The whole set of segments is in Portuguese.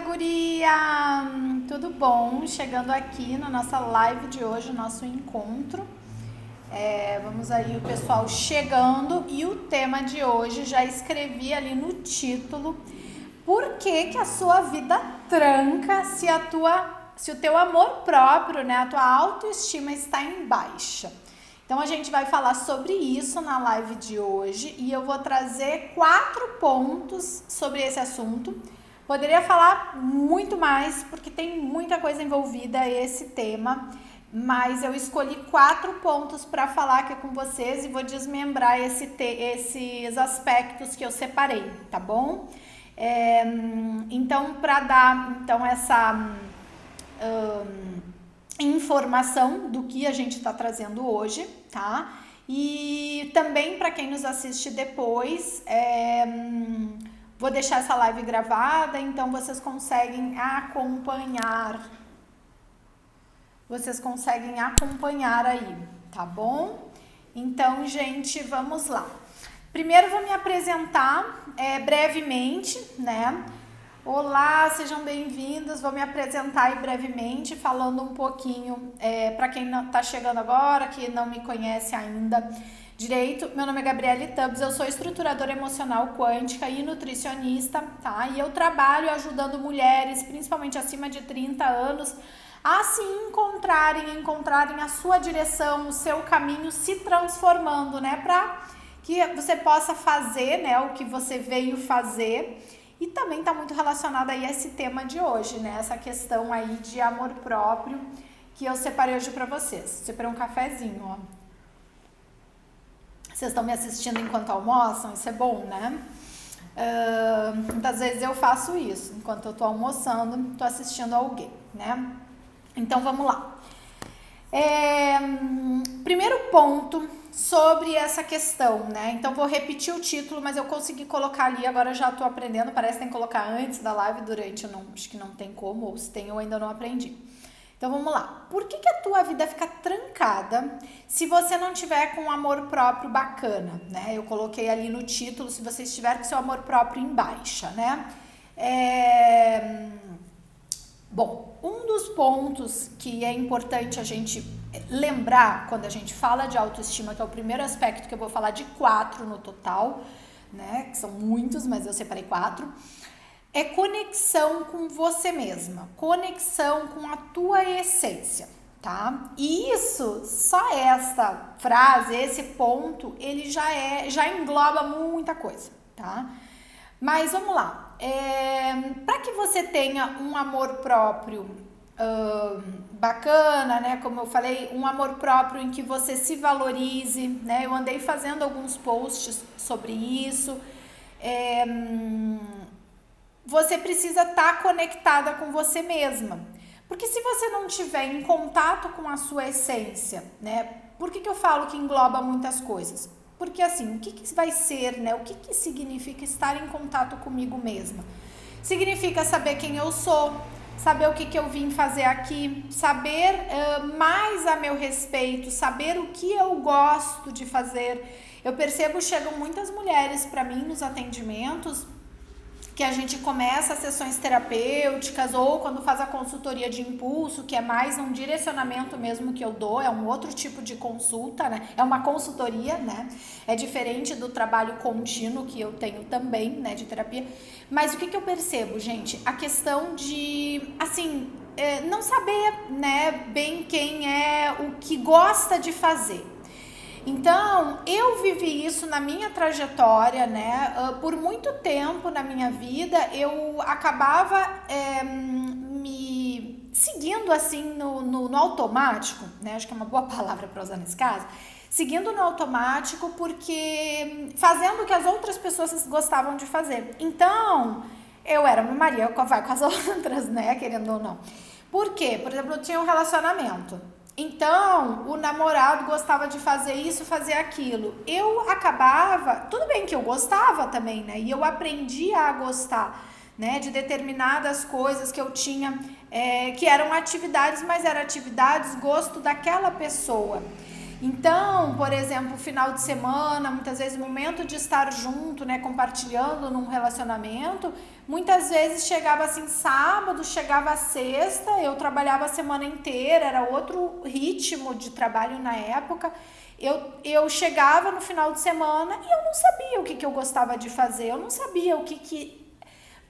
guria! Tudo bom? Chegando aqui na nossa live de hoje, nosso encontro. Vamos aí, o pessoal chegando. E o tema de hoje, já escrevi ali no título. Por que a sua vida tranca se o teu amor próprio, né, a tua autoestima está em baixa? Então a gente vai falar sobre isso na live de hoje e eu vou trazer 4 pontos sobre esse assunto. Poderia falar muito mais, porque tem muita coisa envolvida esse tema, mas eu escolhi 4 pontos para falar aqui com vocês e vou desmembrar esses aspectos que eu separei, tá bom? Então, para dar essa informação do que a gente está trazendo hoje, tá? E também para quem nos assiste depois, vou deixar essa live gravada, então vocês conseguem acompanhar. Aí, tá bom? Então, gente, vamos lá. Primeiro vou me apresentar brevemente, né? Olá, sejam bem-vindos. Vou me apresentar aí brevemente, falando um pouquinho para quem não está chegando agora, que não me conhece ainda direito. Meu nome é Gabriele Tubbs, eu sou estruturadora emocional quântica e nutricionista, tá? E eu trabalho ajudando mulheres, principalmente acima de 30 anos, a se encontrarem a sua direção, o seu caminho, se transformando, né? Para que você possa fazer, né, o que você veio fazer. E também está muito relacionado aí a esse tema de hoje, né? Essa questão aí de amor próprio que eu separei hoje para vocês. Separei um cafezinho, ó. Vocês estão me assistindo enquanto almoçam? Isso é bom, né? Muitas vezes eu faço isso. Enquanto eu tô almoçando, tô assistindo alguém, né? Então, vamos lá. Primeiro ponto sobre essa questão, né? Então vou repetir o título, mas eu consegui colocar ali, agora já tô aprendendo, parece que tem que colocar antes da live, durante, eu não, acho que não tem como, ou se tem eu ainda não aprendi. Então vamos lá. Por que a tua vida fica trancada se você não tiver com um amor próprio bacana, né? Eu coloquei ali no título, se você estiver com seu amor próprio em baixa, né? Bom, um dos pontos que é importante a gente lembrar quando a gente fala de autoestima, que é o primeiro aspecto que eu vou falar de 4 no total, né? Que são muitos, mas eu separei 4. É conexão com você mesma, conexão com a tua essência, tá? E isso, só essa frase, esse ponto, ele já engloba muita coisa, tá? Mas vamos lá. Para que você tenha um amor próprio bacana, né? Como eu falei, um amor próprio em que você se valorize, né? Eu andei fazendo alguns posts sobre isso. Você precisa estar conectada com você mesma. Porque se você não estiver em contato com a sua essência, né? Por que eu falo que engloba muitas coisas? Porque assim, o que vai ser, né? O que significa estar em contato comigo mesma? Significa saber quem eu sou, saber o que eu vim fazer aqui, saber mais a meu respeito, saber o que eu gosto de fazer. Eu percebo, chegam muitas mulheres para mim nos atendimentos, que a gente começa as sessões terapêuticas ou quando faz a consultoria de impulso, que é mais um direcionamento mesmo que eu dou, é um outro tipo de consulta, né? É uma consultoria, né? É diferente do trabalho contínuo que eu tenho também, né, de terapia. Mas o que eu percebo, gente? A questão de, assim, não saber, né, bem quem é, o que gosta de fazer. Então, eu vivi isso na minha trajetória, né? Por muito tempo na minha vida, eu acabava me seguindo assim no automático, né? Acho que é uma boa palavra para usar nesse caso. Seguindo no automático, porque fazendo o que as outras pessoas gostavam de fazer. Então, eu era uma Maria, vai com as outras, né? Querendo ou não. Por quê? Por exemplo, eu tinha um relacionamento. Então, o namorado gostava de fazer isso, fazer aquilo. Eu acabava, tudo bem que eu gostava também, né? E eu aprendi a gostar, né? De determinadas coisas que eu tinha, que eram atividades, mas eram atividades gosto daquela pessoa. Então, por exemplo, final de semana, muitas vezes o momento de estar junto, né, compartilhando num relacionamento, muitas vezes chegava assim sábado, chegava a sexta, eu trabalhava a semana inteira, era outro ritmo de trabalho na época. Eu chegava no final de semana e eu não sabia o que eu gostava de fazer, eu não sabia o que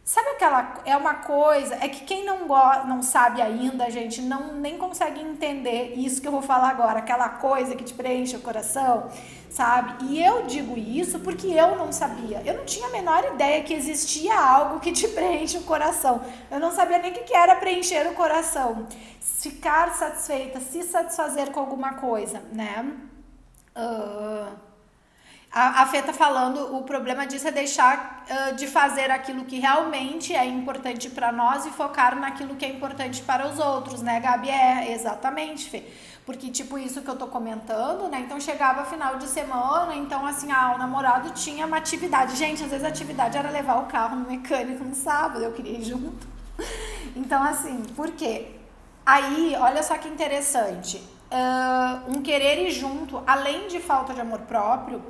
sabe aquela, é uma coisa, é que quem não sabe ainda, gente, nem consegue entender isso que eu vou falar agora, aquela coisa que te preenche o coração, sabe? E eu digo isso porque eu não sabia, eu não tinha a menor ideia que existia algo que te preenche o coração, eu não sabia nem o que era preencher o coração, ficar satisfeita, se satisfazer com alguma coisa, né? A Fê tá falando, o problema disso é deixar de fazer aquilo que realmente é importante para nós e focar naquilo que é importante para os outros, né, Gabi? É, exatamente, Fê. Porque, tipo, isso que eu tô comentando, né? Então, chegava final de semana, então, assim, o namorado tinha uma atividade. Gente, às vezes a atividade era levar o carro no mecânico no sábado, eu queria ir junto. Então, assim, por quê? Aí, olha só que interessante. Um querer ir junto, além de falta de amor próprio,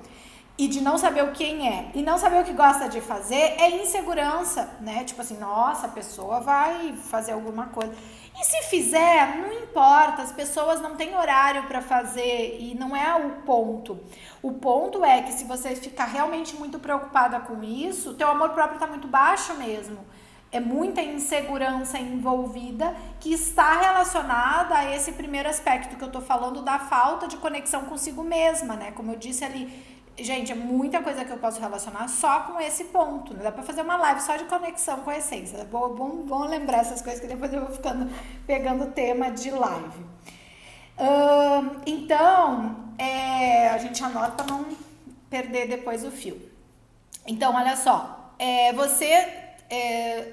e de não saber quem é, e não saber o que gosta de fazer, é insegurança, né? Tipo assim, nossa, a pessoa vai fazer alguma coisa. E se fizer, não importa, as pessoas não têm horário para fazer e não é o ponto. O ponto é que se você ficar realmente muito preocupada com isso, teu amor próprio tá muito baixo mesmo. É muita insegurança envolvida que está relacionada a esse primeiro aspecto que eu tô falando da falta de conexão consigo mesma, né? Como eu disse ali, gente, é muita coisa que eu posso relacionar só com esse ponto. Né? Dá pra fazer uma live só de conexão com a essência. É bom lembrar essas coisas que depois eu vou ficando pegando tema de live. Então, a gente anota para não perder depois o fio. Então, olha só. Você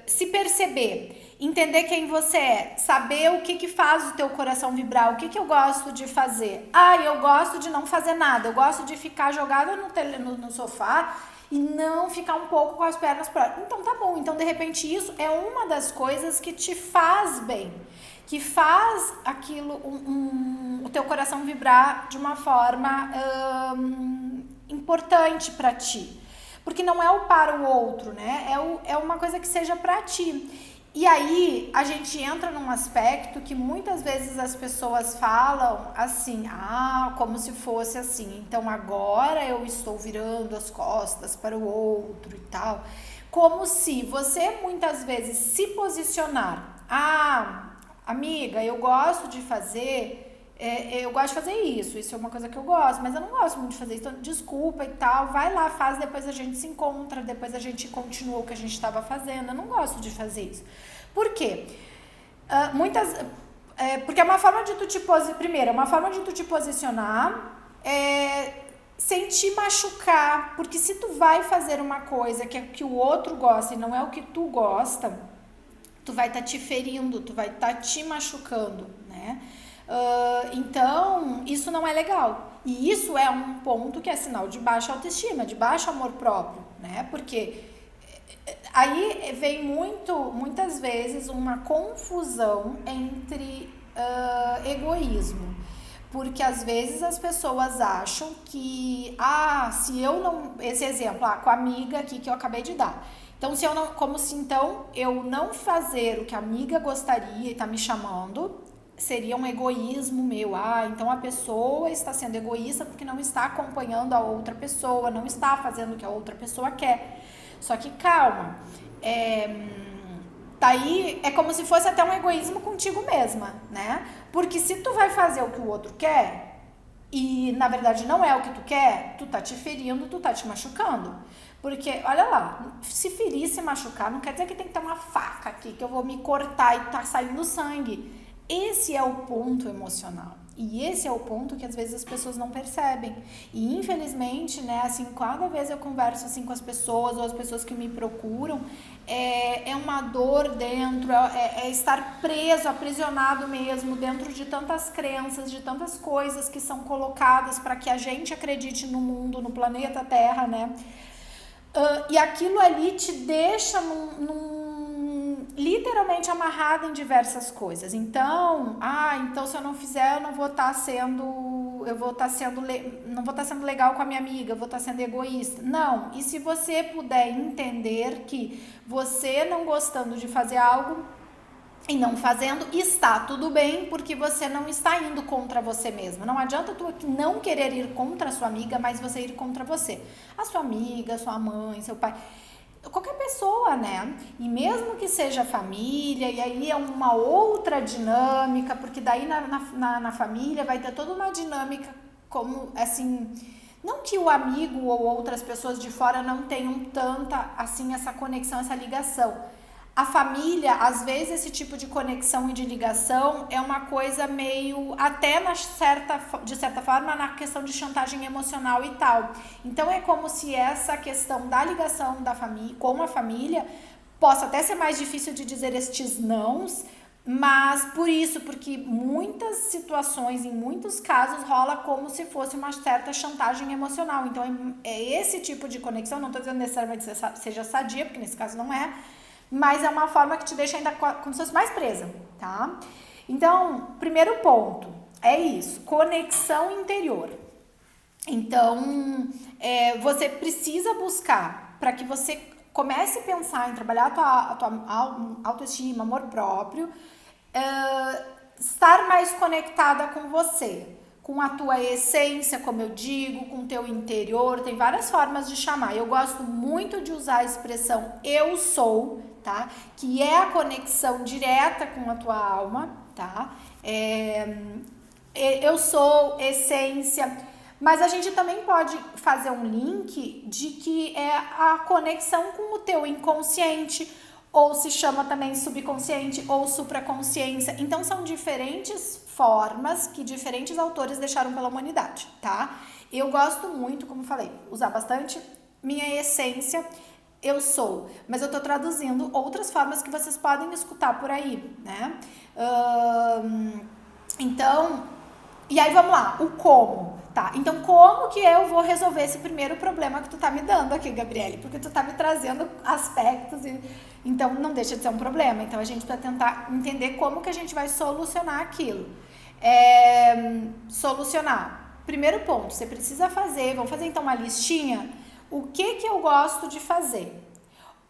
se perceber, entender quem você é, saber o que faz o teu coração vibrar, o que eu gosto de fazer. Eu gosto de não fazer nada, eu gosto de ficar jogada no sofá e não ficar um pouco com as pernas para. Então tá bom, então de repente isso é uma das coisas que te faz bem, que faz aquilo, o teu coração vibrar de uma forma importante para ti. Porque não é o para o outro, né? É uma coisa que seja para ti. E aí, a gente entra num aspecto que muitas vezes as pessoas falam assim, como se fosse assim, então agora eu estou virando as costas para o outro e tal. Como se você muitas vezes se posicionar, amiga, eu gosto de fazer... eu gosto de fazer isso é uma coisa que eu gosto, mas eu não gosto muito de fazer isso, então desculpa e tal, vai lá, faz, depois a gente se encontra, depois a gente continua o que a gente estava fazendo, eu não gosto de fazer isso. Por quê? Porque é uma forma de tu te posicionar, primeiro, é uma forma de tu te posicionar, sem te machucar, porque se tu vai fazer uma coisa que é que o outro gosta e não é o que tu gosta, tu vai estar te ferindo, tu vai estar te machucando, né? Então, isso não é legal. E isso é um ponto que é sinal de baixa autoestima, de baixo amor próprio, né? Porque aí vem muitas vezes uma confusão entre egoísmo. Porque às vezes as pessoas acham que, se eu não... Esse exemplo, com a amiga aqui que eu acabei de dar. Então, se eu não... Como se então eu não fazer o que a amiga gostaria e tá me chamando... seria um egoísmo meu, então a pessoa está sendo egoísta porque não está acompanhando a outra pessoa, não está fazendo o que a outra pessoa quer. Só que calma, daí é como se fosse até um egoísmo contigo mesma, né? Porque se tu vai fazer o que o outro quer e na verdade não é o que tu quer, tu tá te ferindo, tu tá te machucando. Porque, olha lá, se ferir, se machucar, não quer dizer que tem que ter uma faca aqui, que eu vou me cortar e tá saindo sangue. Esse é o ponto emocional. E esse é o ponto que às vezes as pessoas não percebem. E infelizmente, né, assim, cada vez eu converso assim com as pessoas ou as pessoas que me procuram, é uma dor dentro, é estar preso, aprisionado mesmo dentro de tantas crenças, de tantas coisas que são colocadas para que a gente acredite no mundo, no planeta Terra, né? E aquilo ali te deixa literalmente amarrada em diversas coisas. Então, então se eu não fizer, eu não vou estar sendo eu vou estar não vou estar sendo legal com a minha amiga, eu vou estar sendo egoísta. Não, e se você puder entender que você não gostando de fazer algo e não fazendo, está tudo bem, porque você não está indo contra você mesma. Não adianta tu não querer ir contra a sua amiga, mas você ir contra você. A sua amiga, sua mãe, seu pai, qualquer pessoa, né? E mesmo que seja família, e aí é uma outra dinâmica, porque daí na família vai ter toda uma dinâmica como, assim, não que o amigo ou outras pessoas de fora não tenham tanta, assim, essa conexão, essa ligação. A família, às vezes, esse tipo de conexão e de ligação é uma coisa meio, até de certa forma, na questão de chantagem emocional e tal. Então, é como se essa questão da ligação da família, com a família, possa até ser mais difícil de dizer estes nãos, mas por isso, porque muitas situações, em muitos casos, rola como se fosse uma certa chantagem emocional. Então, é esse tipo de conexão, não estou dizendo necessariamente que seja sadia, porque nesse caso não é, mas é uma forma que te deixa ainda como se fosse mais presa, tá? Então, primeiro ponto, é isso, conexão interior. Então, você precisa buscar, para que você comece a pensar em trabalhar a tua autoestima, amor próprio, estar mais conectada com você, com a tua essência, como eu digo, com o teu interior, tem várias formas de chamar. Eu gosto muito de usar a expressão eu sou, tá? Que é a conexão direta com a tua alma, tá? Eu sou essência, mas a gente também pode fazer um link de que é a conexão com o teu inconsciente, ou se chama também subconsciente ou supraconsciência. Então são diferentes formas que diferentes autores deixaram pela humanidade, tá? Eu gosto muito, como falei, usar bastante minha essência, eu sou, mas eu tô traduzindo outras formas que vocês podem escutar por aí, né? Então, e aí vamos lá, o como, tá? Então, como que eu vou resolver esse primeiro problema que tu tá me dando aqui, Gabriele? Porque tu tá me trazendo aspectos, então não deixa de ser um problema. Então, a gente precisa tentar entender como que a gente vai solucionar aquilo. Solucionar. Primeiro ponto, você precisa fazer, vamos fazer então uma listinha, o que eu gosto de fazer.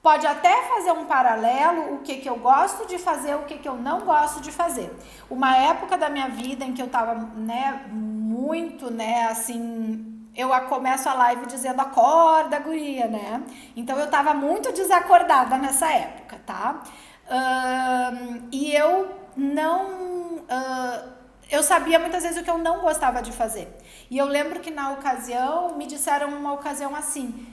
Pode até fazer um paralelo, o que eu gosto de fazer, o que eu não gosto de fazer. Uma época da minha vida em que eu tava, né, muito, né, assim, eu começo a live dizendo acorda, guria, né? Então eu tava muito desacordada nessa época, tá? E eu não... eu sabia muitas vezes o que eu não gostava de fazer. E eu lembro que na ocasião, me disseram uma ocasião assim,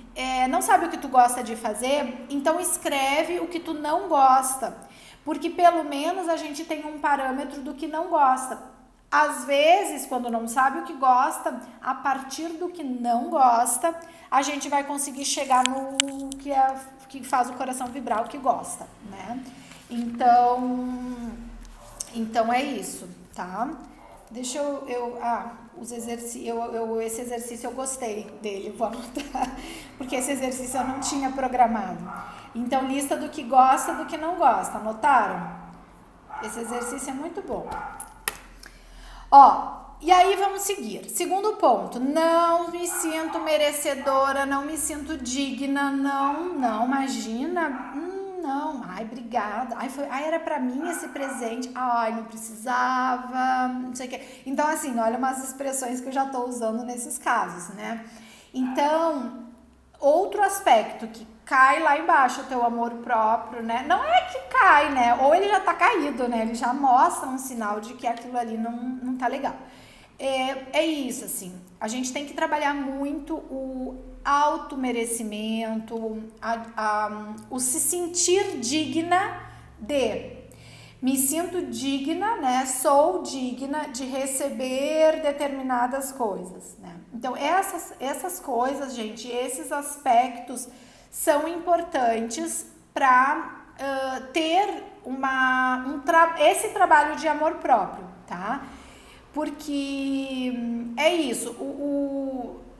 não sabe o que tu gosta de fazer? Então escreve o que tu não gosta. Porque pelo menos a gente tem um parâmetro do que não gosta. Às vezes, quando não sabe o que gosta, a partir do que não gosta, a gente vai conseguir chegar no que faz o coração vibrar, o que gosta, né? Então é isso, tá? Deixa os exercícios, esse exercício eu gostei dele, vou anotar, porque esse exercício eu não tinha programado. Então, lista do que gosta, do que não gosta, anotaram? Esse exercício é muito bom. E aí vamos seguir. Segundo ponto, não me sinto merecedora, não me sinto digna, não, imagina, não, ai, obrigada, era pra mim esse presente, ai, não precisava, não sei o que. Então, assim, olha umas expressões que eu já tô usando nesses casos, né? Então, outro aspecto que cai lá embaixo, o teu amor próprio, né? Não é que cai, né? Ou ele já tá caído, né? Ele já mostra um sinal de que aquilo ali não tá legal. É isso, assim, a gente tem que trabalhar muito o automerecimento, o se sentir digna me sinto digna, né? Sou digna de receber determinadas coisas, né? Então, essas coisas, gente, esses aspectos são importantes para ter esse trabalho de amor próprio, tá? Porque é isso,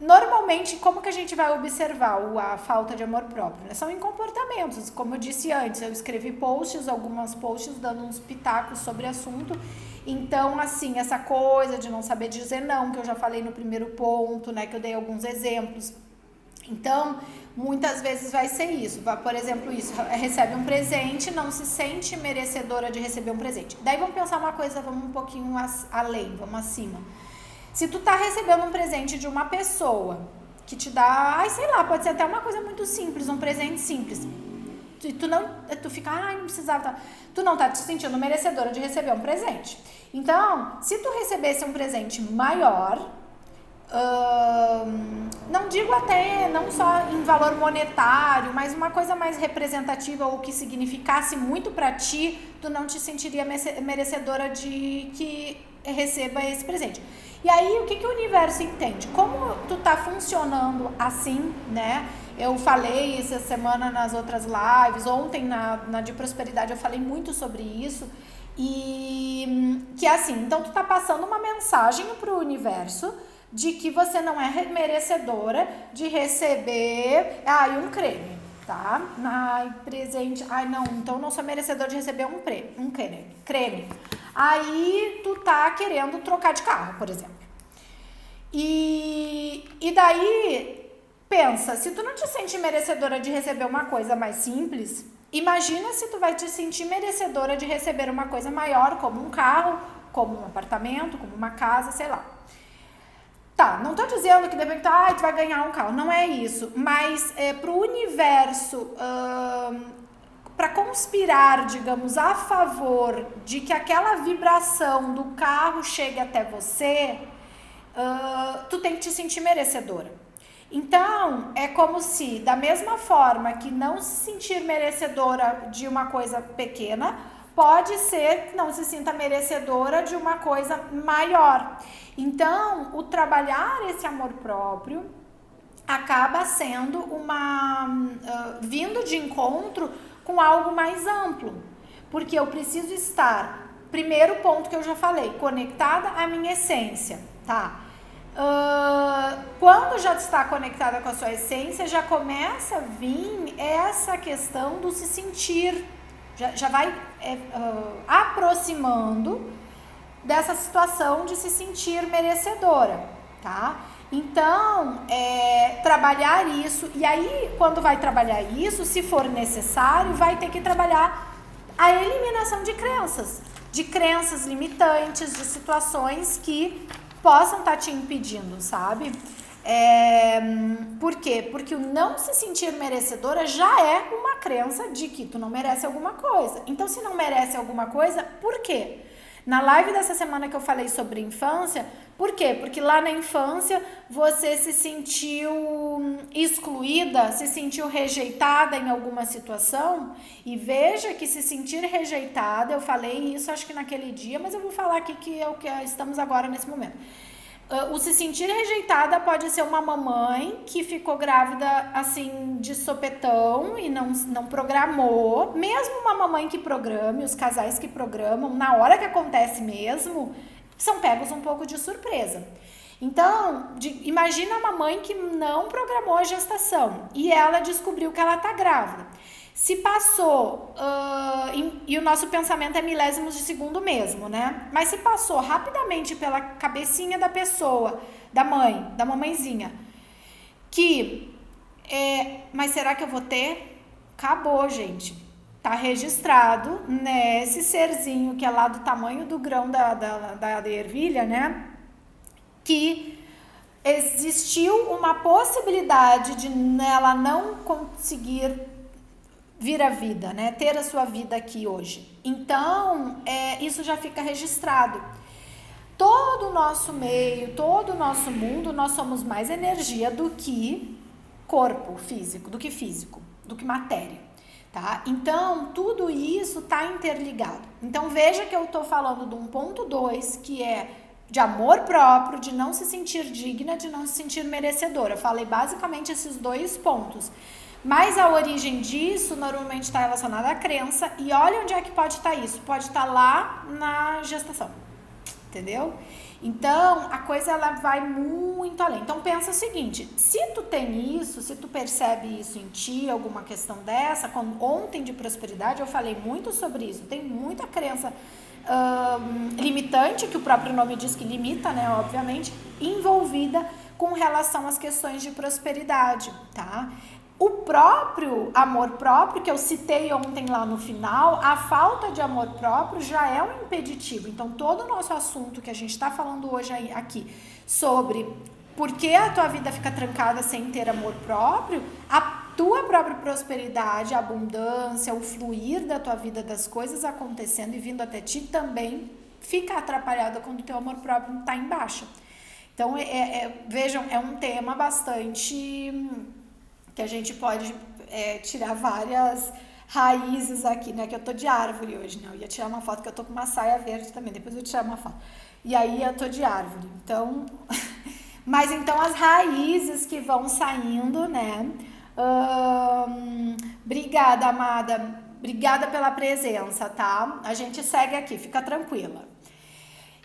normalmente, como que a gente vai observar a falta de amor próprio? Né? São em comportamentos, como eu disse antes, eu escrevi algumas posts dando uns pitacos sobre o assunto. Então, assim, essa coisa de não saber dizer não, que eu já falei no primeiro ponto, né, que eu dei alguns exemplos. Então, muitas vezes vai ser isso. Por exemplo, isso, recebe um presente, não se sente merecedora de receber um presente. Daí vamos pensar uma coisa, vamos um pouquinho além, vamos acima. Se tu tá recebendo um presente de uma pessoa que te dá, sei lá, pode ser até uma coisa muito simples, um presente simples. Tu fica, não precisava, tu não tá te sentindo merecedora de receber um presente. Então, se tu recebesse um presente maior, não digo até não só em valor monetário, mas uma coisa mais representativa ou que significasse muito pra ti, tu não te sentiria merecedora de que receba esse presente. E aí, o que o universo entende? Como tu tá funcionando assim, né? Eu falei essa semana nas outras lives, ontem na de prosperidade eu falei muito sobre isso, e que assim, então tu tá passando uma mensagem pro universo de que você não é merecedora de receber, um creme, tá? Presente, não, então não sou merecedora de receber um creme. Aí tu tá querendo trocar de carro, por exemplo. E daí, pensa, se tu não te sente merecedora de receber uma coisa mais simples, imagina se tu vai te sentir merecedora de receber uma coisa maior, como um carro, como um apartamento, como uma casa, sei lá. Tá, não tô dizendo que de repente, tu vai ganhar um carro, não é isso, mas pro universo, para conspirar, digamos, a favor de que aquela vibração do carro chegue até você, tu tem que te sentir merecedora. Então, é como se, da mesma forma que não se sentir merecedora de uma coisa pequena, pode ser que não se sinta merecedora de uma coisa maior. Então, o trabalhar esse amor próprio acaba sendo vindo de encontro com algo mais amplo, porque eu preciso estar, primeiro ponto que eu já falei, conectada à minha essência, tá? Quando já está conectada com a sua essência, já começa a vir essa questão do se sentir, já vai aproximando dessa situação de se sentir merecedora, tá? Então, trabalhar isso, e aí quando vai trabalhar isso, se for necessário, vai ter que trabalhar a eliminação de crenças limitantes, de situações que possam estar te impedindo, sabe? Por quê? Porque o não se sentir merecedora já é uma crença de que tu não merece alguma coisa. Então, se não merece alguma coisa, por quê? Na live dessa semana que eu falei sobre infância, por quê? Porque lá na infância você se sentiu excluída, se sentiu rejeitada em alguma situação, e veja que se sentir rejeitada, eu falei isso acho que naquele dia, mas eu vou falar aqui que é o que estamos agora nesse momento. O se sentir rejeitada pode ser uma mamãe que ficou grávida assim de sopetão e não programou, mesmo uma mamãe que programe, os casais que programam, na hora que acontece mesmo, são pegos um pouco de surpresa. Então, imagina a mamãe que não programou a gestação e ela descobriu que ela tá grávida. Se passou, e o nosso pensamento é milésimos de segundo mesmo, né? Mas se passou rapidamente pela cabecinha da pessoa, da mamãezinha, mas será que eu vou ter? Acabou, gente. Tá registrado nesse serzinho que é lá do tamanho do grão da ervilha, né? Que existiu uma possibilidade de ela não conseguir vir à vida, né? Ter a sua vida aqui hoje. Então, isso já fica registrado. Todo o nosso meio, todo o nosso mundo, nós somos mais energia do que corpo físico, do que matéria, tá? Então, tudo isso tá interligado. Então, veja que eu tô falando de um ponto 2, que é de amor próprio, de não se sentir digna, de não se sentir merecedora. Eu falei basicamente esses 2 pontos. Mas a origem disso normalmente está relacionada à crença. E olha onde é que pode estar isso. Pode estar lá na gestação. entendeu? Então, a coisa ela vai muito além. Então, pensa o seguinte, se tu tem isso, se tu percebe isso em ti, alguma questão dessa, ontem de prosperidade eu falei muito sobre isso, tem muita crença limitante, que o próprio nome diz que limita, né, obviamente, envolvida com relação às questões de prosperidade, tá? O próprio amor próprio, que eu citei ontem lá no final, a falta de amor próprio já é um impeditivo. Então, todo o nosso assunto que a gente está falando hoje aqui sobre por que a tua vida fica trancada sem ter amor próprio, a tua própria prosperidade, a abundância, o fluir da tua vida, das coisas acontecendo e vindo até ti também fica atrapalhada quando o teu amor próprio está em baixa. Então, vejam, é um tema bastante... que a gente pode tirar várias raízes aqui, né? Que eu tô de árvore hoje, né? Eu ia tirar uma foto que eu tô com uma saia verde também, depois eu tirar uma foto. E aí eu tô de árvore, então... Mas então as raízes que vão saindo, né? Obrigada, amada. Obrigada pela presença, tá? A gente segue aqui, fica tranquila.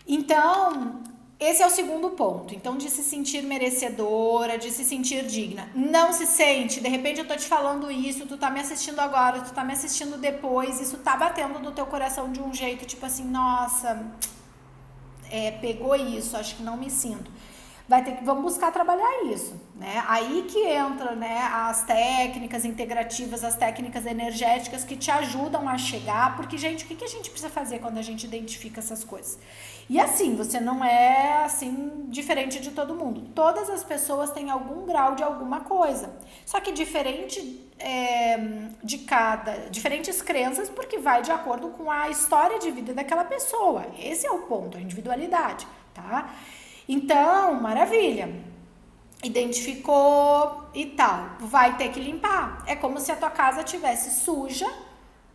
Então... esse é o segundo ponto, então de se sentir merecedora, de se sentir digna. Não se sente, de repente eu tô te falando isso, tu tá me assistindo agora, tu tá me assistindo depois, isso tá batendo no teu coração de um jeito, tipo assim, nossa, pegou isso, acho que não me sinto. Vamos buscar trabalhar isso, né? Aí que entra, né, as técnicas integrativas, as técnicas energéticas que te ajudam a chegar, porque, gente, o que a gente precisa fazer quando a gente identifica essas coisas? E assim, você não é, assim, diferente de todo mundo. Todas as pessoas têm algum grau de alguma coisa, só que diferentes crenças, porque vai de acordo com a história de vida daquela pessoa. Esse é o ponto, a individualidade, tá? Então, maravilha, identificou e tal, vai ter que limpar. É como se a tua casa tivesse suja,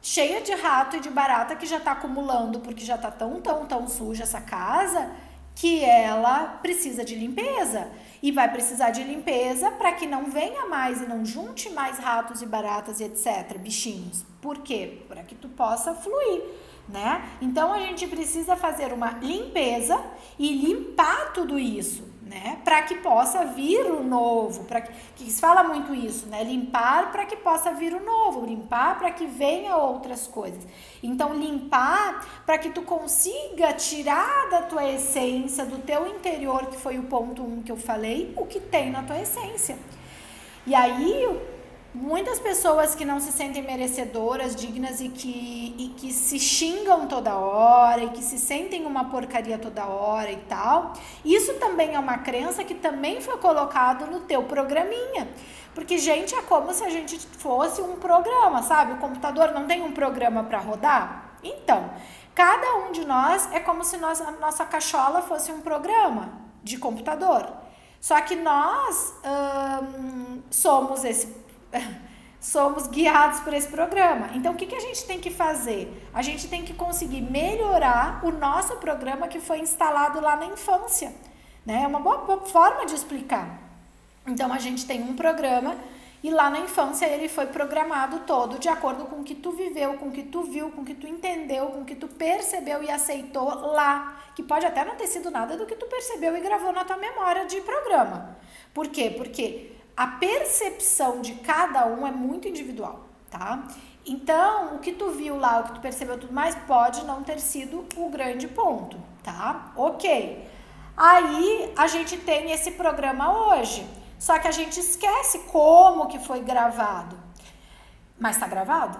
cheia de rato e de barata que já tá acumulando, porque já tá tão suja essa casa, que ela precisa de limpeza. E vai precisar de limpeza para que não venha mais e não junte mais ratos e baratas e etc, bichinhos. Por quê? Para que tu possa fluir, né? Então a gente precisa fazer uma limpeza e limpar tudo isso, né? Para que possa vir o novo, que se fala muito isso, né? Limpar para que possa vir o novo, limpar para que venha outras coisas. Então limpar para que tu consiga tirar da tua essência, do teu interior, que foi o ponto 1 que eu falei, o que tem na tua essência. E aí muitas pessoas que não se sentem merecedoras, dignas e que se xingam toda hora e que se sentem uma porcaria toda hora e tal, isso também é uma crença que também foi colocado no teu programinha. Porque, gente, é como se a gente fosse um programa, sabe? O computador não tem um programa para rodar? Então, cada um de nós é como se a nossa cachola fosse um programa de computador. Só que nós somos guiados por esse programa. Então, o que a gente tem que fazer? A gente tem que conseguir melhorar o nosso programa que foi instalado lá na infância, né? É uma boa forma de explicar. Então, a gente tem um programa e lá na infância ele foi programado todo de acordo com o que tu viveu, com o que tu viu, com o que tu entendeu, com o que tu percebeu e aceitou lá. Que pode até não ter sido nada do que tu percebeu e gravou na tua memória de programa. Por quê? Porque a percepção de cada um é muito individual, tá? Então, o que tu viu lá, o que tu percebeu tudo mais, pode não ter sido o grande ponto, tá? Ok. Aí, a gente tem esse programa hoje, só que a gente esquece como que foi gravado. Mas tá gravado?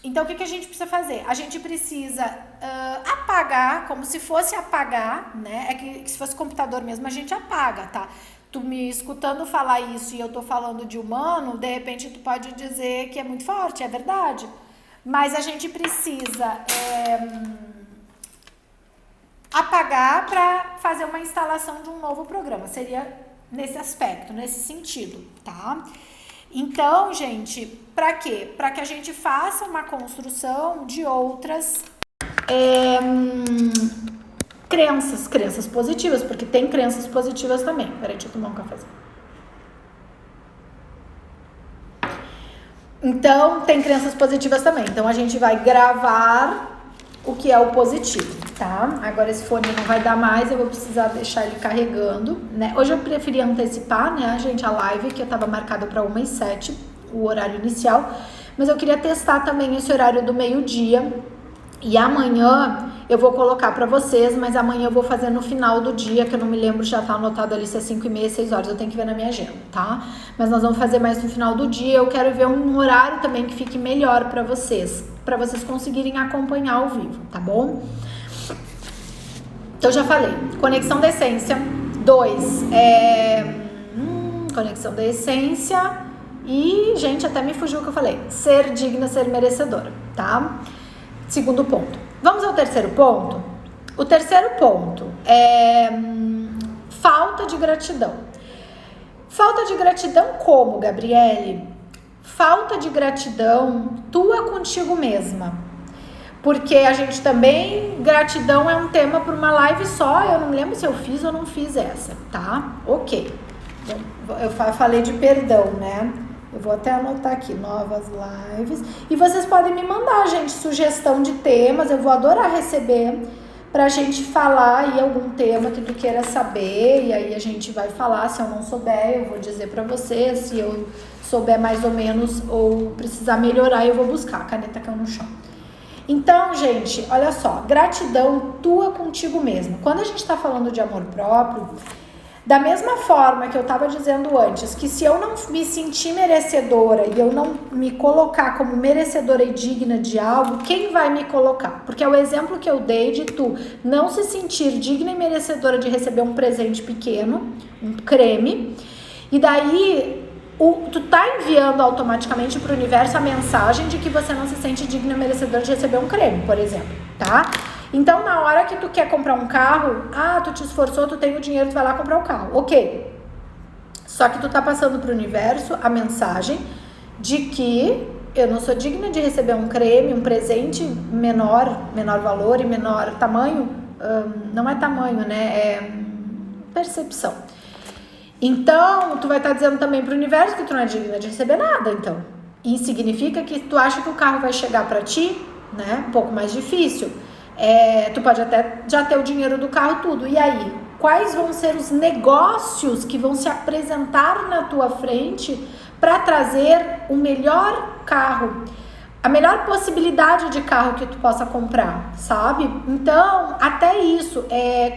Então, o que a gente precisa fazer? A gente precisa apagar, como se fosse apagar, né? É que se fosse computador mesmo, a gente apaga, tá? Tu me escutando falar isso e eu tô falando de humano, de repente tu pode dizer que é muito forte, é verdade. Mas a gente precisa apagar para fazer uma instalação de um novo programa. Seria nesse aspecto, nesse sentido, tá? Então, gente, para quê? Para que a gente faça uma construção de outras crenças positivas, porque tem crenças positivas também. Peraí, deixa eu tomar um cafezinho. Então, tem crenças positivas também. Então, a gente vai gravar o que é o positivo. tá? Agora esse fone não vai dar mais, eu vou precisar deixar ele carregando, né? Hoje eu preferi antecipar, né, gente, a live, que eu tava marcada para 1h07, o horário inicial, mas eu queria testar também esse horário do meio-dia. E amanhã eu vou colocar para vocês, mas amanhã eu vou fazer no final do dia, que eu não me lembro, já tá anotado ali se é 5h30, 6h, eu tenho que ver na minha agenda, tá? Mas nós vamos fazer mais no final do dia, eu quero ver um horário também que fique melhor para vocês conseguirem acompanhar ao vivo, tá bom? Então já falei, conexão da essência, 2, conexão da essência e, gente, até me fugiu o que eu falei, ser digna, ser merecedora, tá? Segundo ponto. Vamos ao terceiro ponto? O terceiro ponto é falta de gratidão. Falta de gratidão como, Gabriele? Falta de gratidão tua contigo mesma. Porque a gente também, gratidão é um tema para uma live só, eu não lembro se eu fiz ou não fiz essa, tá? Ok. Eu falei de perdão, né? Eu vou até anotar aqui, novas lives. E vocês podem me mandar, gente, sugestão de temas. Eu vou adorar receber pra gente falar aí algum tema que tu queira saber. E aí a gente vai falar. Se eu não souber, eu vou dizer pra você. Se eu souber mais ou menos ou precisar melhorar, eu vou buscar. A caneta caiu no chão. Então, gente, olha só. Gratidão tua contigo mesmo. Quando a gente tá falando de amor próprio... Da mesma forma que eu estava dizendo antes, que se eu não me sentir merecedora e eu não me colocar como merecedora e digna de algo, quem vai me colocar? Porque é o exemplo que eu dei de tu não se sentir digna e merecedora de receber um presente pequeno, um creme, e daí tu tá enviando automaticamente para o universo a mensagem de que você não se sente digna e merecedora de receber um creme, por exemplo, tá? Então, na hora que tu quer comprar um carro, tu te esforçou, tu tem o dinheiro, tu vai lá comprar o carro. Ok. Só que tu tá passando pro universo a mensagem de que eu não sou digna de receber um creme, um presente menor valor e menor tamanho. Não é tamanho, né? É percepção. Então, tu vai estar dizendo também pro universo que tu não é digna de receber nada, então. Isso significa que tu acha que o carro vai chegar pra ti, né? Um pouco mais difícil. Tu pode até já ter o dinheiro do carro, tudo. E aí, quais vão ser os negócios que vão se apresentar na tua frente para trazer o melhor carro, a melhor possibilidade de carro que tu possa comprar, sabe? Então, até isso,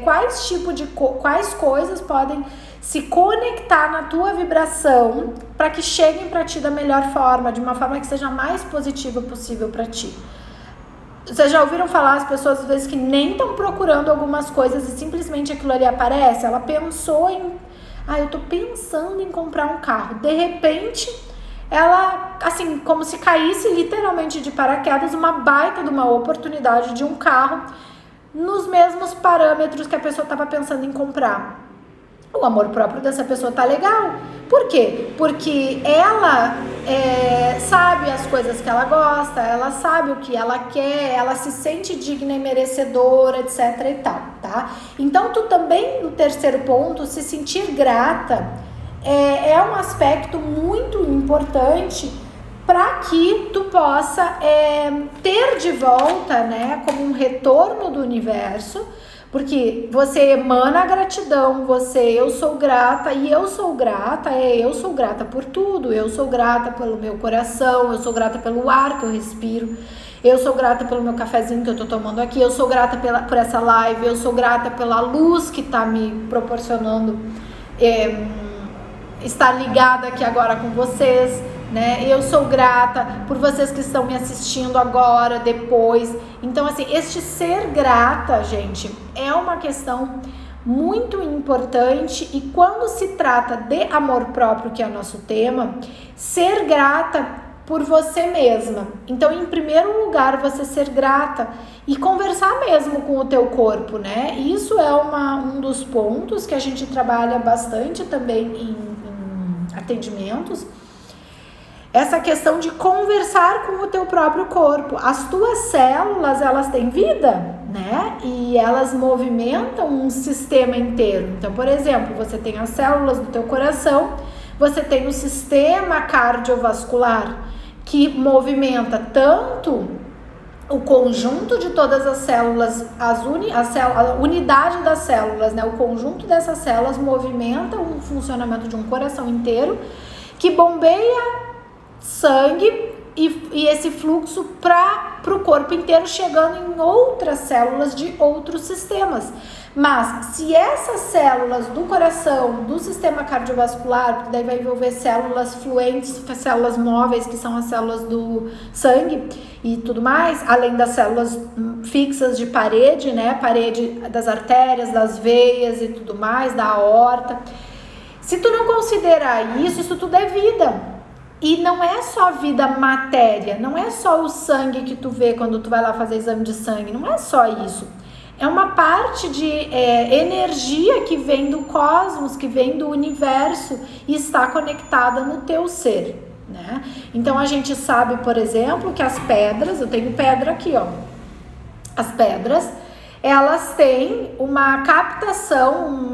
quais coisas podem se conectar na tua vibração para que cheguem para ti da melhor forma, de uma forma que seja a mais positiva possível para ti. Vocês já ouviram falar as pessoas às vezes que nem estão procurando algumas coisas e simplesmente aquilo ali aparece? Ela pensou em... eu tô pensando em comprar um carro. De repente, ela, assim, como se caísse literalmente de paraquedas, uma baita de uma oportunidade de um carro nos mesmos parâmetros que a pessoa estava pensando em comprar. O amor próprio dessa pessoa tá legal. Por quê? Porque ela sabe as coisas que ela gosta, ela sabe o que ela quer, ela se sente digna e merecedora, etc e tal, tá? Então, tu também, no terceiro ponto, se sentir grata é um aspecto muito importante para que tu possa ter de volta, né, como um retorno do universo. Porque você emana a gratidão, eu sou grata e eu sou grata por tudo, eu sou grata pelo meu coração, eu sou grata pelo ar que eu respiro, eu sou grata pelo meu cafezinho que eu tô tomando aqui, eu sou grata por essa live, eu sou grata pela luz que tá me proporcionando estar ligada aqui agora com vocês, né? Eu sou grata por vocês que estão me assistindo agora, depois. Então, assim, este ser grata, gente, é uma questão muito importante. E quando se trata de amor próprio, que é o nosso tema, ser grata por você mesma. Então, em primeiro lugar, você ser grata e conversar mesmo com o teu corpo, né? Isso é um dos pontos que a gente trabalha bastante também em atendimentos. Essa questão de conversar com o teu próprio corpo. As tuas células, elas têm vida, né? E elas movimentam um sistema inteiro. Então, por exemplo, você tem as células do teu coração, você tem o sistema cardiovascular, que movimenta tanto o conjunto de todas as células, a unidade das células, né? O conjunto dessas células movimenta o funcionamento de um coração inteiro que bombeia sangue e esse fluxo para o corpo inteiro, chegando em outras células de outros sistemas. Mas se essas células do coração, do sistema cardiovascular, porque daí vai envolver células fluentes, células móveis, que são as células do sangue e tudo mais, além das células fixas de parede, né? Parede das artérias, das veias e tudo mais, da aorta. Se tu não considerar isso, isso tudo é vida. E não é só vida matéria, não é só o sangue que tu vê quando tu vai lá fazer exame de sangue, não é só isso. É uma parte de energia que vem do cosmos, que vem do universo e está conectada no teu ser, né? Então a gente sabe, por exemplo, que as pedras, eu tenho pedra aqui, ó. As pedras, elas têm uma captação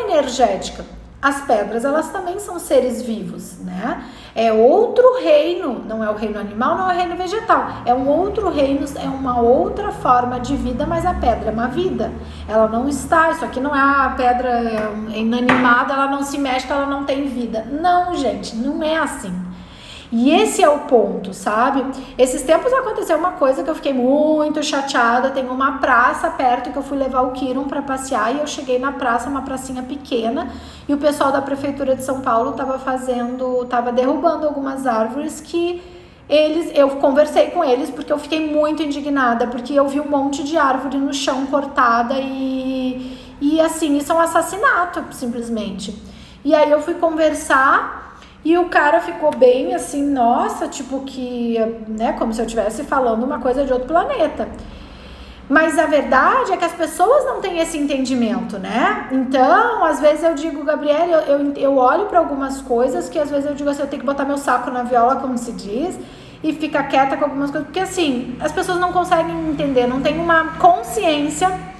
energética. As pedras, elas também são seres vivos, né? É outro reino, não é o reino animal, não é o reino vegetal. É um outro reino, é uma outra forma de vida, mas a pedra é uma vida. Ela não está, isso aqui não é a pedra inanimada, ela não se mexe, ela não tem vida. Não, gente, não é assim. E esse é o ponto, sabe? Esses tempos aconteceu uma coisa que eu fiquei muito chateada. Tem uma praça perto que eu fui levar o Kiron para passear e eu cheguei na praça, uma pracinha pequena, e o pessoal da prefeitura de São Paulo tava derrubando algumas árvores que eu conversei com eles porque eu fiquei muito indignada, porque eu vi um monte de árvore no chão cortada e assim, isso é um assassinato, simplesmente. E aí eu fui conversar. E o cara ficou bem assim, nossa, tipo que, né, como se eu estivesse falando uma coisa de outro planeta. Mas a verdade é que as pessoas não têm esse entendimento, né? Então, às vezes eu digo, Gabriela, eu olho para algumas coisas que às vezes eu digo assim, eu tenho que botar meu saco na viola, como se diz, e ficar quieta com algumas coisas, porque assim, as pessoas não conseguem entender, não tem uma consciência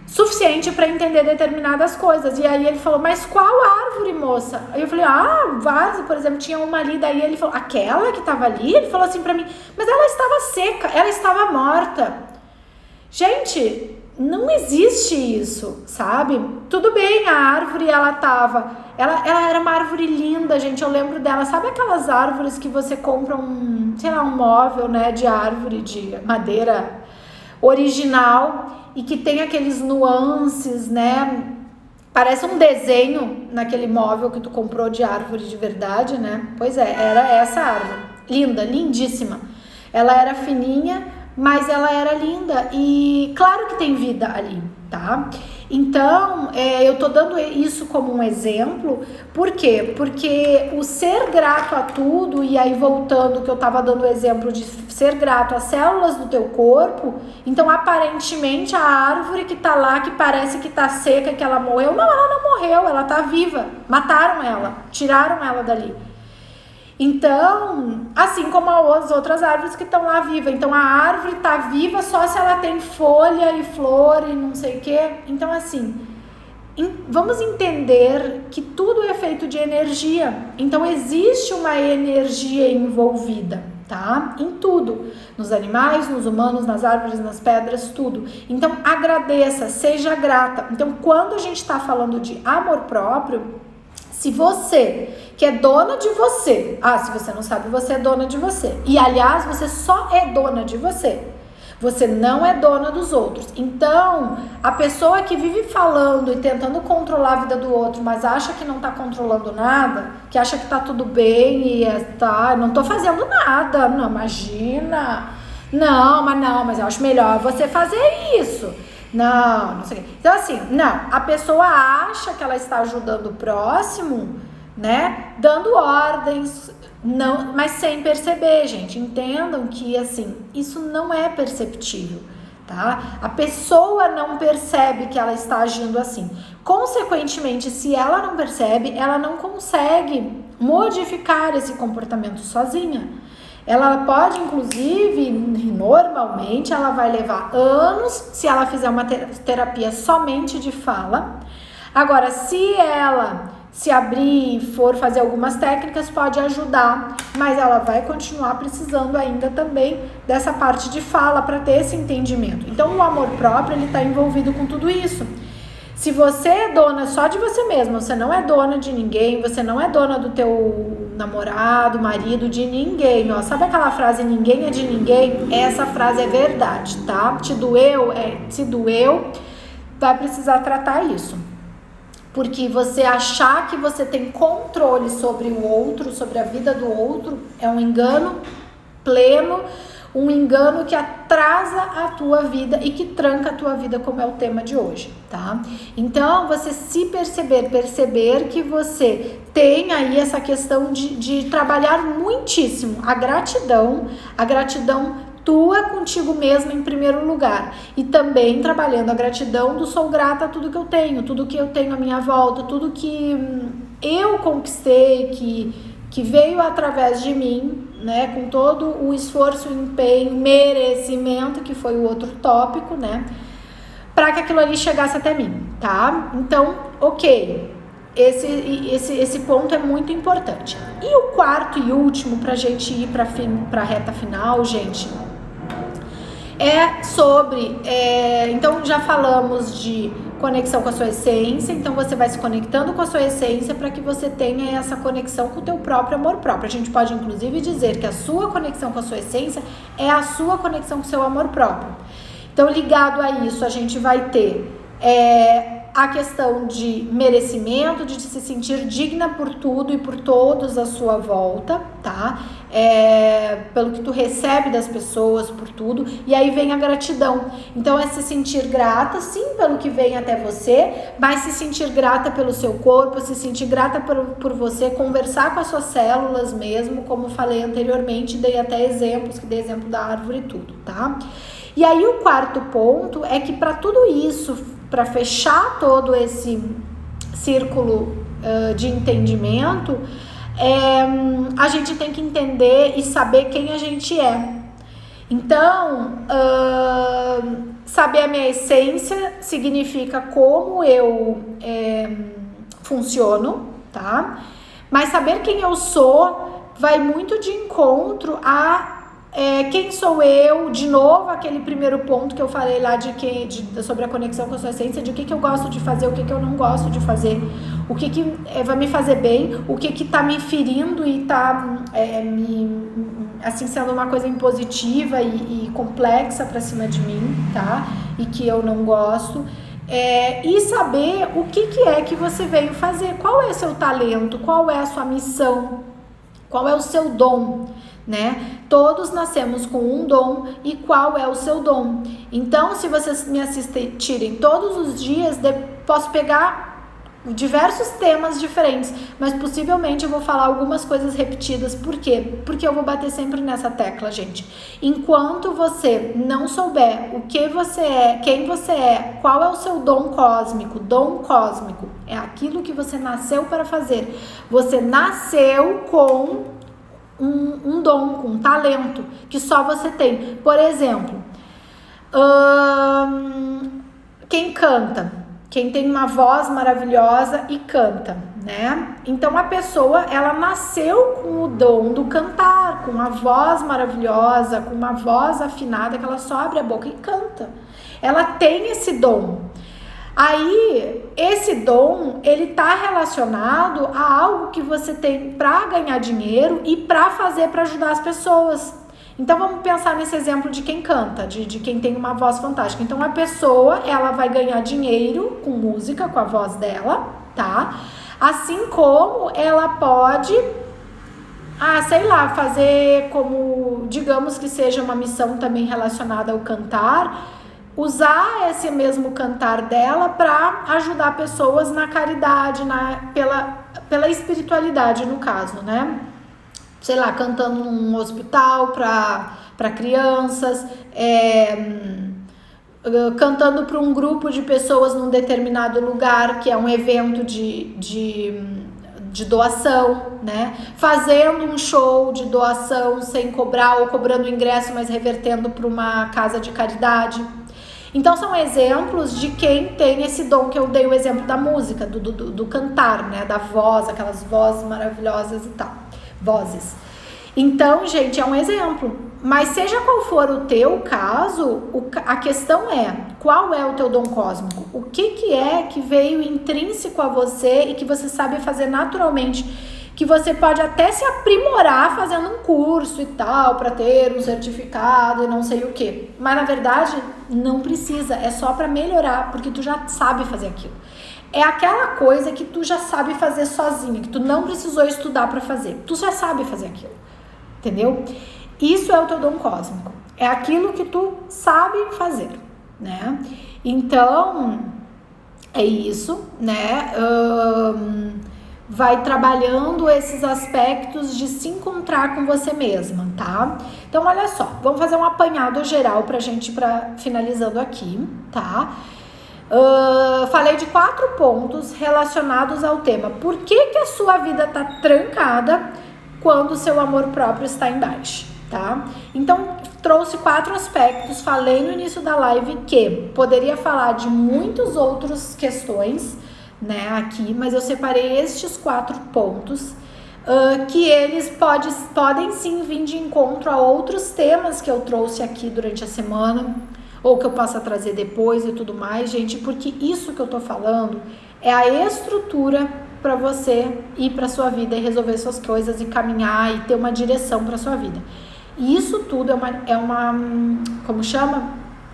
suficiente para entender determinadas coisas. E aí ele falou, mas qual árvore, moça? Aí eu falei, várias, por exemplo, tinha uma ali, daí ele falou, aquela que tava ali? Ele falou assim para mim, mas ela estava seca, ela estava morta. Gente, não existe isso, sabe? Tudo bem, a árvore, ela era uma árvore linda, gente, eu lembro dela. Sabe aquelas árvores que você compra um móvel, né, de árvore, de madeira original, e que tem aqueles nuances, né? Parece um desenho naquele móvel que tu comprou de árvore de verdade, né? Pois é, era essa árvore. Linda, lindíssima. Ela era fininha, mas ela era linda. E claro que tem vida ali, tá? Então, eu tô dando isso como um exemplo. Por quê? Porque o ser grato a tudo, e aí voltando que eu tava dando o exemplo de ser grato às células do teu corpo, então aparentemente a árvore que tá lá, que parece que tá seca, que ela morreu, não, ela não morreu, ela tá viva. Mataram ela, tiraram ela dali. Então, assim como as outras árvores que estão lá vivas. Então, a árvore está viva só se ela tem folha e flor e não sei o quê. Então, assim, vamos entender que tudo é feito de energia. Então, existe uma energia envolvida, tá? Em tudo. Nos animais, nos humanos, nas árvores, nas pedras, tudo. Então, agradeça, seja grata. Então, quando a gente está falando de amor próprio, se você, que é dona de você, se você não sabe, você é dona de você. E, aliás, você só é dona de você. Você não é dona dos outros. Então, a pessoa que vive falando e tentando controlar a vida do outro, mas acha que não tá controlando nada, que acha que tá tudo bem e não tô fazendo nada, não, imagina. Mas eu acho melhor você fazer isso. Não sei o quê. Então, assim, a pessoa acha que ela está ajudando o próximo, né? Dando ordens, não, mas sem perceber, gente. Entendam que, assim, isso não é perceptível, tá? A pessoa não percebe que ela está agindo assim. Consequentemente, se ela não percebe, ela não consegue modificar esse comportamento sozinha. Ela pode, inclusive, normalmente, ela vai levar anos se ela fizer uma terapia somente de fala. Agora, se ela se abrir e for fazer algumas técnicas, pode ajudar, mas ela vai continuar precisando ainda também dessa parte de fala para ter esse entendimento. Então, o amor próprio, ele está envolvido com tudo isso. Se você é dona só de você mesma, você não é dona de ninguém, você não é dona do teu namorado, marido, de ninguém, ó. Sabe aquela frase, ninguém é de ninguém? Essa frase é verdade, tá? Te doeu? Se doeu, vai precisar tratar isso. Porque você achar que você tem controle sobre o outro, sobre a vida do outro, é um engano pleno, um engano que atrasa a tua vida e que tranca a tua vida, como é o tema de hoje, tá? Então, você se perceber que você tem aí essa questão de trabalhar muitíssimo a gratidão tua contigo mesma em primeiro lugar, e também trabalhando a gratidão do sou grata a tudo que eu tenho à minha volta, tudo que eu conquistei, que veio através de mim, né, com todo o esforço, empenho, merecimento, que foi o outro tópico, né, para que aquilo ali chegasse até mim, tá? Então, ok, esse ponto é muito importante. E o quarto e último, pra gente ir pra reta final, gente, é sobre, então já falamos de conexão com a sua essência, então você vai se conectando com a sua essência para que você tenha essa conexão com o teu próprio amor próprio. A gente pode inclusive dizer que a sua conexão com a sua essência é a sua conexão com o seu amor próprio. Então, ligado a isso, a gente vai ter a questão de merecimento, de se sentir digna por tudo e por todos à sua volta, tá? Pelo que tu recebe das pessoas, por tudo. E aí vem a gratidão. Então, é se sentir grata, sim, pelo que vem até você, mas se sentir grata pelo seu corpo, se sentir grata por você, conversar com as suas células mesmo, como falei anteriormente, dei até exemplos, que dei exemplo da árvore e tudo, tá? E aí, o quarto ponto é que para tudo isso, para fechar todo esse círculo de entendimento, a gente tem que entender e saber quem a gente é. Então, saber a minha essência significa como eu funciono, tá? Mas saber quem eu sou vai muito de encontro a quem sou eu, de novo, aquele primeiro ponto que eu falei lá sobre a conexão com a sua essência, de o que eu gosto de fazer, o que eu não gosto de fazer, o que vai me fazer bem, o que tá me ferindo e tá assim, sendo uma coisa impositiva e complexa pra cima de mim, tá? E que eu não gosto. E saber o que é que você veio fazer, qual é o seu talento, qual é a sua missão, qual é o seu dom, né? Todos nascemos com um dom, e qual é o seu dom? Então, se vocês me assistirem todos os dias, posso pegar diversos temas diferentes, mas possivelmente eu vou falar algumas coisas repetidas. Por quê? Porque eu vou bater sempre nessa tecla, gente. Enquanto você não souber o que você é, quem você é, qual é o seu dom cósmico é aquilo que você nasceu para fazer. Você nasceu com um dom, com um talento que só você tem. Por exemplo, quem canta, quem tem uma voz maravilhosa e canta, né? Então, a pessoa, ela nasceu com o dom do cantar, com uma voz maravilhosa, com uma voz afinada, que ela só abre a boca e canta. Ela tem esse dom. Aí, esse dom, ele tá relacionado a algo que você tem para ganhar dinheiro e para fazer, para ajudar as pessoas. Então, vamos pensar nesse exemplo de quem canta, de quem tem uma voz fantástica. Então, a pessoa, ela vai ganhar dinheiro com música, com a voz dela, tá? Assim como ela pode, sei lá, fazer como, digamos que seja uma missão também relacionada ao cantar, usar esse mesmo cantar dela para ajudar pessoas na caridade, pela espiritualidade, no caso, né? Sei lá, cantando num hospital para crianças, cantando para um grupo de pessoas num determinado lugar, que é um evento de doação, né? Fazendo um show de doação sem cobrar, ou cobrando ingresso, mas revertendo para uma casa de caridade. Então são exemplos de quem tem esse dom, que eu dei o exemplo da música, do cantar, né? Da voz, aquelas vozes maravilhosas e tal, vozes. Então, gente, é um exemplo. Mas seja qual for o teu caso, a questão é, qual é o teu dom cósmico? O que é que veio intrínseco a você e que você sabe fazer naturalmente, que você pode até se aprimorar fazendo um curso e tal, para ter um certificado e não sei o que. Mas, na verdade, não precisa, é só para melhorar, porque tu já sabe fazer aquilo. É aquela coisa que tu já sabe fazer sozinha, que tu não precisou estudar para fazer. Tu já sabe fazer aquilo, entendeu? Isso é o teu dom cósmico. É aquilo que tu sabe fazer, né? Então, é isso, né? Vai trabalhando esses aspectos de se encontrar com você mesma, tá? Então, olha só, vamos fazer um apanhado geral pra gente, finalizando aqui, tá? Falei de 4 pontos relacionados ao tema. Por que a sua vida tá trancada quando o seu amor próprio está em baixa, tá? Então, trouxe 4 aspectos. Falei no início da live que poderia falar de muitas outras questões, né, aqui, mas eu separei estes 4 pontos, que eles podem sim vir de encontro a outros temas que eu trouxe aqui durante a semana, ou que eu possa trazer depois e tudo mais, gente, porque isso que eu tô falando é a estrutura para você ir para sua vida e resolver suas coisas e caminhar e ter uma direção para sua vida. E isso tudo é uma como chama?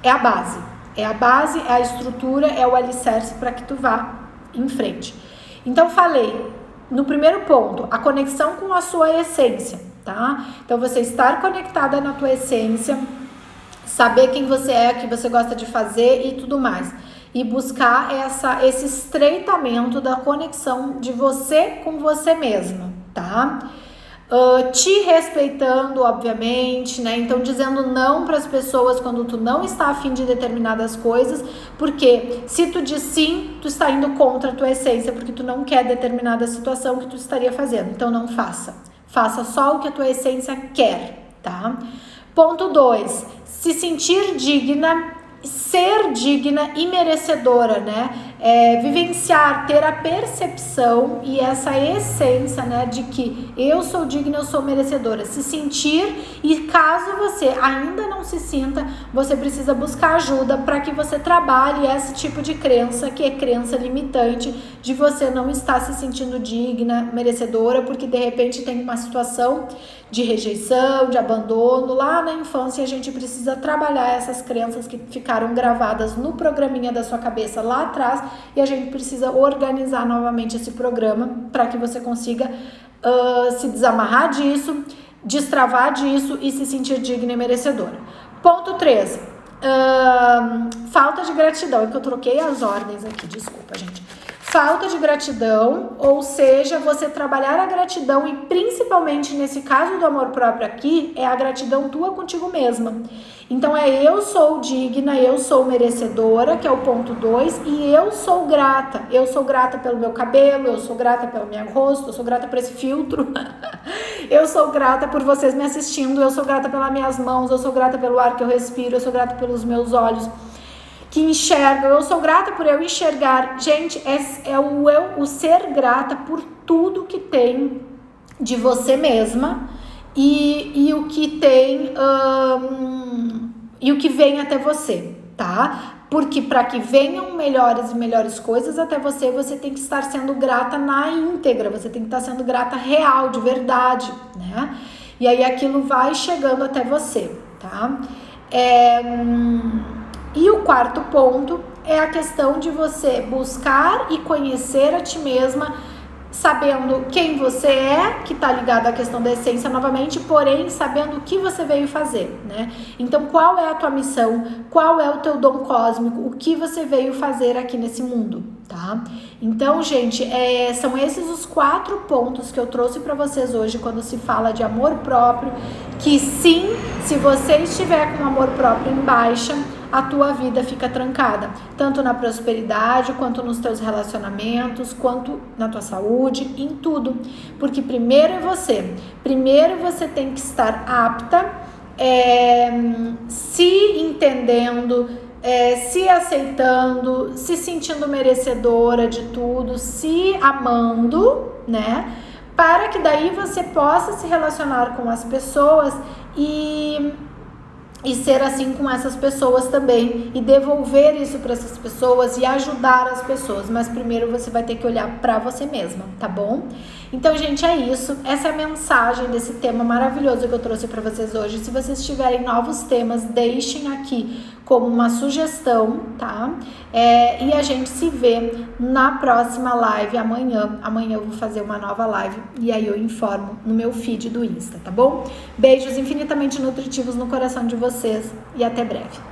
É a base. É a base, é a estrutura, é o alicerce para que tu vá em frente. Então, falei no primeiro ponto, a conexão com a sua essência, tá? Então, você estar conectada na tua essência, saber quem você é, o que você gosta de fazer e tudo mais. E buscar esse estreitamento da conexão de você com você mesma, tá? Te respeitando, obviamente, né? Então, dizendo não para as pessoas quando tu não está afim de determinadas coisas, porque se tu diz sim, tu está indo contra a tua essência, porque tu não quer determinada situação que tu estaria fazendo. Então, não faça. Faça só o que a tua essência quer, tá? Ponto 2. Se sentir digna, ser digna e merecedora, né? Vivenciar, ter a percepção e essa essência, né, de que eu sou digna, eu sou merecedora. Se sentir, e caso você ainda não se sinta, você precisa buscar ajuda para que você trabalhe esse tipo de crença, que é crença limitante, de você não estar se sentindo digna, merecedora, porque de repente tem uma situação de rejeição, de abandono lá na infância. A gente precisa trabalhar essas crenças que ficaram gravadas no programinha da sua cabeça lá atrás, e a gente precisa organizar novamente esse programa para que você consiga se desamarrar disso, destravar disso e se sentir digna e merecedora. Ponto 3. Falta de gratidão. É que eu troquei as ordens aqui, desculpa, gente. Falta de gratidão, ou seja, você trabalhar a gratidão, e principalmente nesse caso do amor próprio aqui, é a gratidão tua contigo mesma. Então eu sou digna, eu sou merecedora, que é o ponto 2, e eu sou grata. Eu sou grata pelo meu cabelo, eu sou grata pelo meu rosto, eu sou grata por esse filtro, eu sou grata por vocês me assistindo, eu sou grata pelas minhas mãos, eu sou grata pelo ar que eu respiro, eu sou grata pelos meus olhos que enxergam, eu sou grata por eu enxergar. Gente, o ser grata por tudo que tem de você mesma e o que tem e o que vem até você, tá? Porque para que venham melhores e melhores coisas até você, você tem que estar sendo grata na íntegra, você tem que estar sendo grata real, de verdade, né? E aí aquilo vai chegando até você, tá? E o 4º ponto é a questão de você buscar e conhecer a ti mesma, sabendo quem você é, que está ligado à questão da essência novamente, porém sabendo o que você veio fazer, né? Então, qual é a tua missão? Qual é o teu dom cósmico? O que você veio fazer aqui nesse mundo, tá? Então, gente, são esses os 4 pontos que eu trouxe para vocês hoje quando se fala de amor próprio, que sim, se você estiver com amor próprio em baixa, a tua vida fica trancada, tanto na prosperidade, quanto nos teus relacionamentos, quanto na tua saúde, em tudo, porque primeiro é você, primeiro você tem que estar apta, se entendendo, se aceitando, se sentindo merecedora de tudo, se amando, né? Para que daí você possa se relacionar com as pessoas e ser assim com essas pessoas também e devolver isso para essas pessoas e ajudar as pessoas, mas primeiro você vai ter que olhar para você mesma, tá bom? Então, gente, é isso. Essa é a mensagem desse tema maravilhoso que eu trouxe para vocês hoje. Se vocês tiverem novos temas, deixem aqui como uma sugestão, tá? E a gente se vê na próxima live amanhã. Amanhã eu vou fazer uma nova live e aí eu informo no meu feed do Insta, tá bom? Beijos infinitamente nutritivos no coração de vocês e até breve.